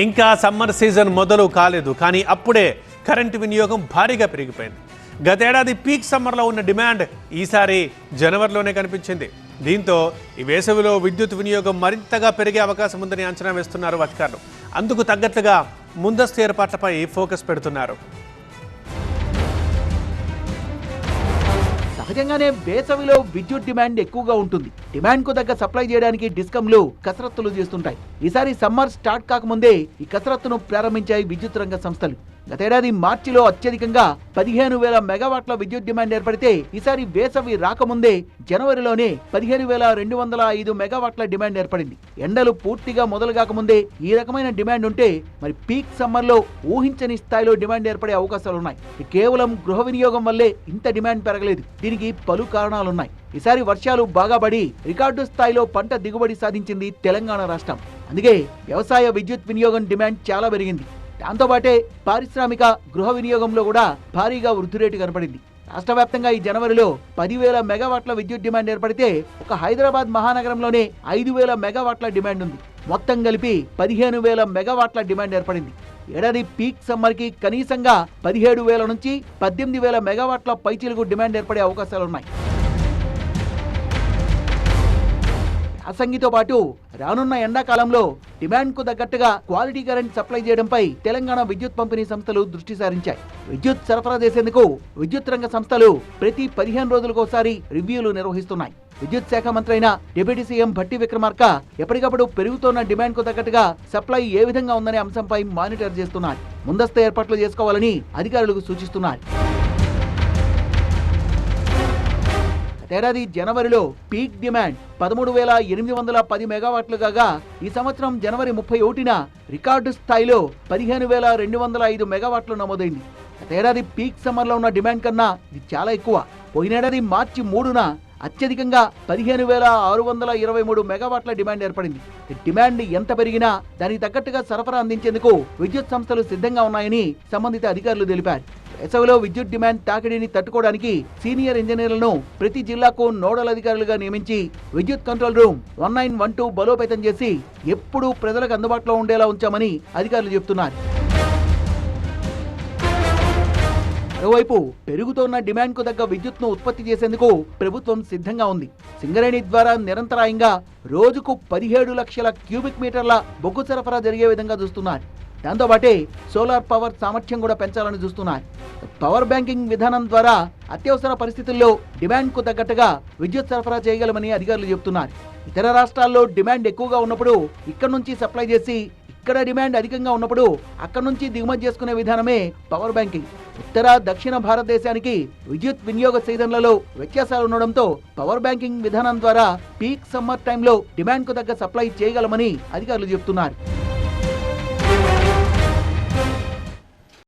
ఇంకా summer season మొదలు కాలేదు, కానీ అప్పుడే కరెంటు వినియోగం భారీగా పెరిగిపోయింది. గతేడాది పీక్ సమ్మర్లో ఉన్న డిమాండ్ ఈసారి జనవరిలోనే కనిపించింది. దీంతో ఈ వేసవిలో విద్యుత్ వినియోగం మరింతగా పెరిగే అవకాశం ఉందని అంచనా వేస్తున్నారు అధికారులు. అందుకు తగ్గట్లుగా ముందస్తు ఏర్పాట్లపై ఫోకస్ పెడుతున్నారు. సహజంగానే వేసవిలో విద్యుత్ డిమాండ్ ఎక్కువగా ఉంటుంది. డిమాండ్ కు తగ్గ సప్లై చేయడానికి డిస్కంలు కసరత్తులు చేస్తుంటాయి. ఈసారి సమ్మర్ స్టార్ట్ కాకముందే ఈ కసరత్తును ప్రారంభించాయి విద్యుత్ రంగ సంస్థలు. గతేడాది మార్చిలో అత్యధికంగా 15,000 మెగావాట్ల విద్యుత్ డిమాండ్ ఏర్పడితే ఈసారి వేసవి రాకముందే జనవరిలోనే 15,205 మెగావాట్ల డిమాండ్ ఏర్పడింది. ఎండలు పూర్తిగా మొదలు కాకముందే ఈ రకమైన డిమాండ్ ఉంటే మరి పీక్ సమ్మర్ లో ఊహించని స్థాయిలో డిమాండ్ ఏర్పడే అవకాశాలున్నాయి. కేవలం గృహ వినియోగం వల్లే ఇంత డిమాండ్ పెరగలేదు. దీనికి పలు కారణాలున్నాయి. ఈసారి వర్షాలు బాగా పడి రికార్డు స్థాయిలో పంట దిగుబడి సాధించింది తెలంగాణ రాష్ట్రం. అందుకే వ్యవసాయ విద్యుత్ వినియోగం డిమాండ్ చాలా పెరిగింది. దాంతోపాటే పారిశ్రామిక గృహ వినియోగంలో కూడా భారీగా వృద్ధి రేటు కనపడింది. రాష్ట్ర వ్యాప్తంగా ఈ జనవరిలో 10,000 మెగావాట్ల విద్యుత్ డిమాండ్ ఏర్పడితే ఒక హైదరాబాద్ మహానగరంలోనే 5,000 మెగావాట్ల డిమాండ్ ఉంది. మొత్తం కలిపి 15,000 మెగావాట్ల డిమాండ్ ఏర్పడింది. ఏడాది పీక్ సమ్మర్ కి కనీసంగా 17,000 నుంచి 18,000 మెగావాట్ల పైచీలకు డిమాండ్ ఏర్పడే అవకాశాలున్నాయి. యాసంగితో పాటు రానున్న ఎండాకాలంలో డిమాండ్ కు తగ్గట్టుగా క్వాలిటీ కరెంట్ సప్లై చేయడంపై తెలంగాణ విద్యుత్ పంపిణీ సంస్థలు దృష్టి సారించాయి. విద్యుత్ సరఫరా చేసేందుకు విద్యుత్ రంగ సంస్థలు ప్రతి 15 రోజులకోసారి రివ్యూలు నిర్వహిస్తున్నాయి. విద్యుత్ శాఖ మంత్రి అయిన డిప్యూటీ సీఎం భట్టి విక్రమార్క ఎప్పటికప్పుడు పెరుగుతున్న డిమాండ్ కు తగ్గట్టుగా సప్లై ఏ విధంగా ఉందనే అంశంపై మానిటర్ చేస్తున్నారు. ముందస్తు ఏర్పాట్లు చేసుకోవాలని అధికారులకు సూచిస్తున్నారు. ఏడాది జనవరిలో పీక్ డిమాండ్ 13,810 మెగావాట్లు కాగా ఈ సంవత్సరం జనవరి 31న రికార్డు స్థాయిలో 15,205 మెగావాట్లు నమోదైంది. ఏడాది పీక్ సమ్మర్లో ఉన్న డిమాండ్ కన్నా ఇది చాలా ఎక్కువ. పోయినేడాది మార్చి 3న అత్యధికంగా 15,623 మెగావాట్ల డిమాండ్ ఏర్పడింది. డిమాండ్ ఎంత పెరిగినా దానికి తగ్గట్టుగా సరఫరా అందించేందుకు విద్యుత్ సంస్థలు సిద్ధంగా ఉన్నాయని సంబంధిత అధికారులు తెలిపారు. వేసవిలో విద్యుత్ డిమాండ్ తాకిడిని తట్టుకోవడానికి సీనియర్ ఇంజనీర్లను ప్రతి జిల్లాకు నోడల్ అధికారులుగా నియమించి విద్యుత్ కంట్రోల్ రూమ్ 1912 బలోపేతం చేసి ఎప్పుడూ ప్రజలకు అందుబాటులో ఉండేలా ఉంచామని అధికారులు చెబుతున్నారు. మరోవైపు పెరుగుతోన్న డిమాండ్ కు తగ్గ విద్యుత్ను ఉత్పత్తి చేసేందుకు ప్రభుత్వం సిద్ధంగా ఉంది. సింగరేణి ద్వారా నిరంతరాయంగా రోజుకు 17 లక్షల క్యూబిక్ మీటర్ల బొగ్గు సరఫరా జరిగే విధంగా చూస్తున్నారు. దాంతోపాటే సోలార్ పవర్ సామర్థ్యం కూడా పెంచాలని చూస్తున్నారు. పవర్ బ్యాంకింగ్ విధానం ద్వారా అత్యవసర పరిస్థితుల్లో డిమాండ్ కు తగ్గట్టుగా విద్యుత్ సరఫరా చేయగలమని అధికారులు చెబుతున్నారు. ఇతర రాష్ట్రాల్లో డిమాండ్ ఎక్కువగా ఉన్నప్పుడు ఇక్కడ నుంచి సప్లై చేసి ఇక్కడ డిమాండ్ అధికంగా ఉన్నప్పుడు అక్కడ నుంచి దిగుమతి చేసుకునే విధానమే పవర్ బ్యాంకింగ్. ఉత్తర దక్షిణ భారతదేశానికి విద్యుత్ వినియోగ సీజన్లలో వ్యత్యాసాలు ఉండడంతో పవర్ బ్యాంకింగ్ విధానం ద్వారా పీక్ సమ్మర్ టైంలో డిమాండ్ కు తగ్గ సప్లై చేయగలమని అధికారులు చెబుతున్నారు.